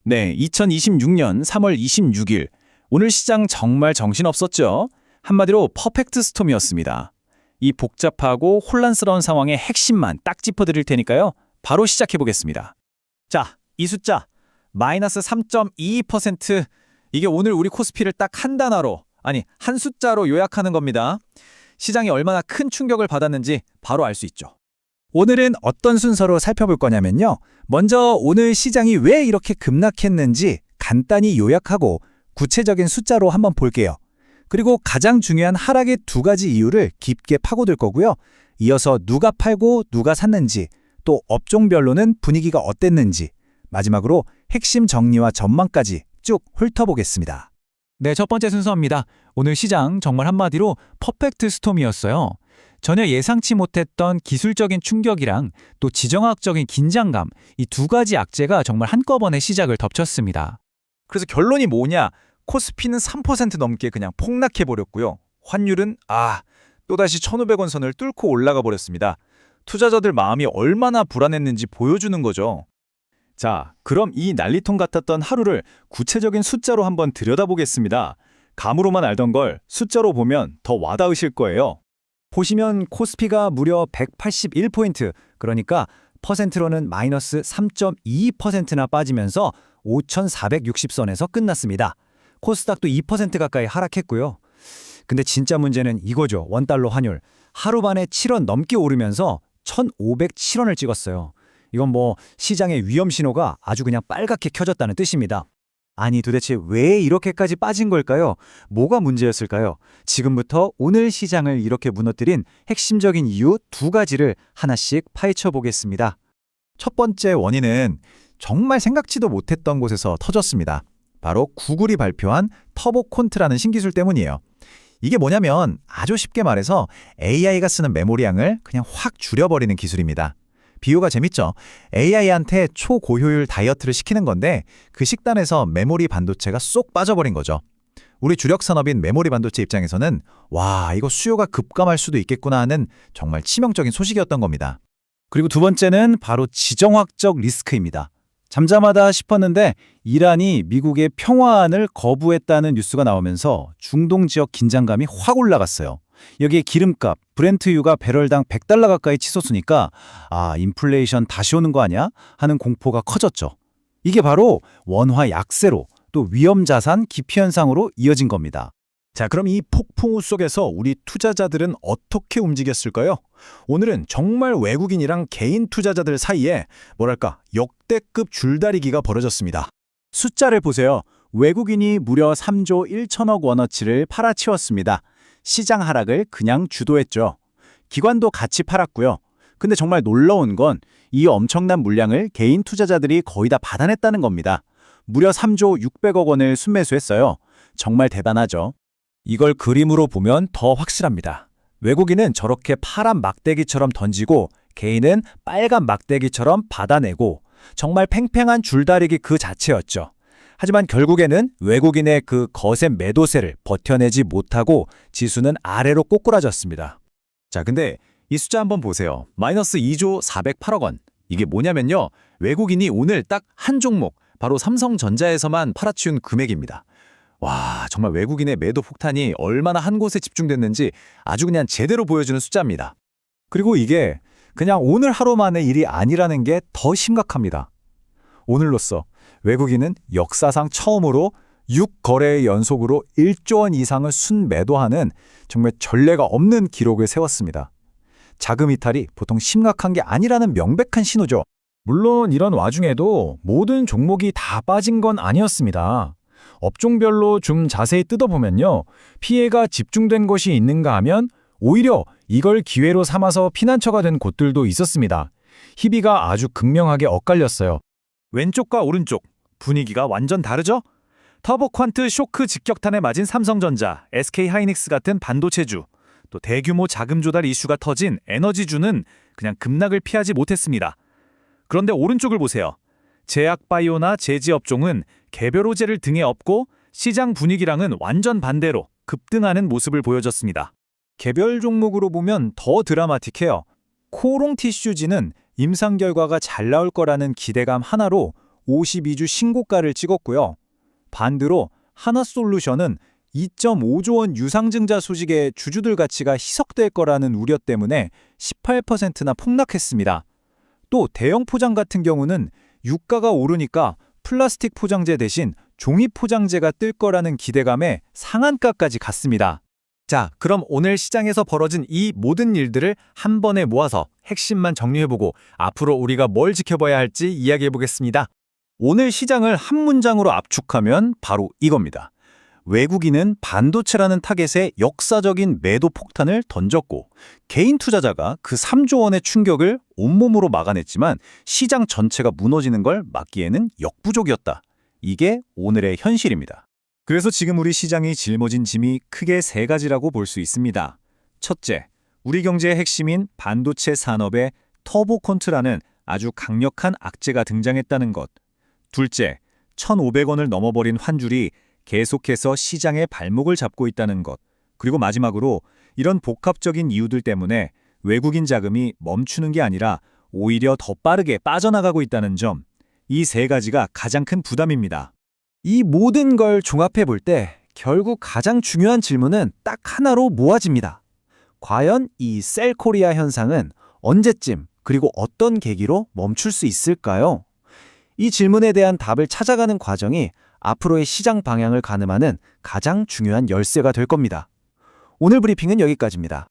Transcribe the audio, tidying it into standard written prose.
네, 2026년 3월 26일. 오늘 시장 정말 정신없었죠? 한마디로 퍼펙트 스톰이었습니다. 이 복잡하고 혼란스러운 상황의 핵심만 딱 짚어드릴 테니까요. 바로 시작해보겠습니다. 자, 이 숫자 마이너스 3.22%. 이게 오늘 우리 코스피를 딱 한 단어로, 아니 한 숫자로 요약하는 겁니다. 시장이 얼마나 큰 충격을 받았는지 바로 알 수 있죠. 오늘은 어떤 순서로 살펴볼 거냐면요. 먼저 오늘 시장이 왜 이렇게 급락했는지 간단히 요약하고 구체적인 숫자로 한번 볼게요. 그리고 가장 중요한 하락의 두 가지 이유를 깊게 파고들 거고요. 이어서 누가 팔고 누가 샀는지, 또 업종별로는 분위기가 어땠는지, 마지막으로 핵심 정리와 전망까지 쭉 훑어보겠습니다. 네, 첫 번째 순서입니다. 오늘 시장 정말 한마디로 퍼펙트 스톰이었어요. 전혀 예상치 못했던 기술적인 충격이랑 또 지정학적인 긴장감, 이 두 가지 악재가 정말 한꺼번에 시작을 덮쳤습니다. 그래서 결론이 뭐냐? 코스피는 3% 넘게 그냥 폭락해버렸고요. 환율은 또다시 1,500원 선을 뚫고 올라가 버렸습니다. 투자자들 마음이 얼마나 불안했는지 보여주는 거죠. 자, 그럼 이 난리통 같았던 하루를 구체적인 숫자로 한번 들여다보겠습니다. 감으로만 알던 걸 숫자로 보면 더 와닿으실 거예요. 보시면 코스피가 무려 181포인트, 그러니까 퍼센트로는 마이너스 3.22%나 빠지면서 5,460선에서 끝났습니다. 코스닥도 2% 가까이 하락했고요. 근데 진짜 문제는 이거죠. 원달러 환율. 하루 만에 7원 넘게 오르면서 1,507원을 찍었어요. 이건 시장의 위험 신호가 아주 그냥 빨갛게 켜졌다는 뜻입니다. 아니 도대체 왜 이렇게까지 빠진 걸까요? 뭐가 문제였을까요? 지금부터 오늘 시장을 이렇게 무너뜨린 핵심적인 이유 두 가지를 하나씩 파헤쳐 보겠습니다. 첫 번째 원인은 정말 생각지도 못했던 곳에서 터졌습니다. 바로 구글이 발표한 터보콘트라는 신기술 때문이에요. 이게 뭐냐면 아주 쉽게 말해서 AI가 쓰는 메모리양을 그냥 확 줄여버리는 기술입니다. 비유가 재밌죠? AI한테 초고효율 다이어트를 시키는 건데 그 식단에서 메모리 반도체가 쏙 빠져버린 거죠. 우리 주력 산업인 메모리 반도체 입장에서는 와, 이거 수요가 급감할 수도 있겠구나 하는 정말 치명적인 소식이었던 겁니다. 그리고 두 번째는 바로 지정학적 리스크입니다. 잠잠하다 싶었는데 이란이 미국의 평화안을 거부했다는 뉴스가 나오면서 중동 지역 긴장감이 확 올라갔어요. 여기에 기름값, 브렌트유가 배럴당 $100 가까이 치솟으니까 인플레이션 다시 오는 거 아니야? 하는 공포가 커졌죠. 이게 바로 원화 약세로 또 위험자산 기피 현상으로 이어진 겁니다. 자, 그럼 이 폭풍우 속에서 우리 투자자들은 어떻게 움직였을까요? 오늘은 정말 외국인이랑 개인 투자자들 사이에 역대급 줄다리기가 벌어졌습니다. 숫자를 보세요. 외국인이 무려 3조 1천억 원어치를 팔아치웠습니다. 시장 하락을 그냥 주도했죠. 기관도 같이 팔았고요. 근데 정말 놀라운 건 이 엄청난 물량을 개인 투자자들이 거의 다 받아냈다는 겁니다. 무려 3조 600억 원을 순매수했어요. 정말 대단하죠. 이걸 그림으로 보면 더 확실합니다. 외국인은 저렇게 파란 막대기처럼 던지고 개인은 빨간 막대기처럼 받아내고 정말 팽팽한 줄다리기 그 자체였죠. 하지만 결국에는 외국인의 그 거센 매도세를 버텨내지 못하고 지수는 아래로 꼬꾸라졌습니다. 자, 근데 이 숫자 한번 보세요. 마이너스 2조 408억 원. 이게 뭐냐면요. 외국인이 오늘 딱 한 종목, 바로 삼성전자에서만 팔아치운 금액입니다. 와, 정말 외국인의 매도 폭탄이 얼마나 한 곳에 집중됐는지 아주 그냥 제대로 보여주는 숫자입니다. 그리고 이게 그냥 오늘 하루 만의 일이 아니라는 게 더 심각합니다. 오늘로써 외국인은 역사상 처음으로 6거래의 연속으로 1조 원 이상을 순매도하는 정말 전례가 없는 기록을 세웠습니다. 자금 이탈이 보통 심각한 게 아니라는 명백한 신호죠. 물론 이런 와중에도 모든 종목이 다 빠진 건 아니었습니다. 업종별로 좀 자세히 뜯어보면요. 피해가 집중된 곳이 있는가 하면 오히려 이걸 기회로 삼아서 피난처가 된 곳들도 있었습니다. 희비가 아주 극명하게 엇갈렸어요. 왼쪽과 오른쪽 분위기가 완전 다르죠? 터보퀀트 쇼크 직격탄에 맞은 삼성전자, SK하이닉스 같은 반도체주, 또 대규모 자금 조달 이슈가 터진 에너지주는 그냥 급락을 피하지 못했습니다. 그런데 오른쪽을 보세요. 제약바이오나 제지업종은 개별 호재를 등에 업고 시장 분위기랑은 완전 반대로 급등하는 모습을 보여줬습니다. 개별 종목으로 보면 더 드라마틱해요. 코롱 티슈지는 임상 결과가 잘 나올 거라는 기대감 하나로 52주 신고가를 찍었고요. 반대로 하나솔루션은 2.5조 원 유상증자 수직의 주주들 가치가 희석될 거라는 우려 때문에 18%나 폭락했습니다. 또 대형 포장 같은 경우는 유가가 오르니까 플라스틱 포장재 대신 종이 포장재가 뜰 거라는 기대감에 상한가까지 갔습니다. 자, 그럼 오늘 시장에서 벌어진 이 모든 일들을 한 번에 모아서 핵심만 정리해보고 앞으로 우리가 뭘 지켜봐야 할지 이야기해보겠습니다. 오늘 시장을 한 문장으로 압축하면 바로 이겁니다. 외국인은 반도체라는 타겟에 역사적인 매도 폭탄을 던졌고 개인 투자자가 그 3조 원의 충격을 온몸으로 막아냈지만 시장 전체가 무너지는 걸 막기에는 역부족이었다. 이게 오늘의 현실입니다. 그래서 지금 우리 시장이 짊어진 짐이 크게 세 가지라고 볼 수 있습니다. 첫째, 우리 경제의 핵심인 반도체 산업에 터보콘트라는 아주 강력한 악재가 등장했다는 것. 둘째, 1,500원을 넘어버린 환율이 계속해서 시장의 발목을 잡고 있다는 것. 그리고 마지막으로 이런 복합적인 이유들 때문에 외국인 자금이 멈추는 게 아니라 오히려 더 빠르게 빠져나가고 있다는 점. 이 세 가지가 가장 큰 부담입니다. 이 모든 걸 종합해 볼 때 결국 가장 중요한 질문은 딱 하나로 모아집니다. 과연 이 셀코리아 현상은 언제쯤 그리고 어떤 계기로 멈출 수 있을까요? 이 질문에 대한 답을 찾아가는 과정이 앞으로의 시장 방향을 가늠하는 가장 중요한 열쇠가 될 겁니다. 오늘 브리핑은 여기까지입니다.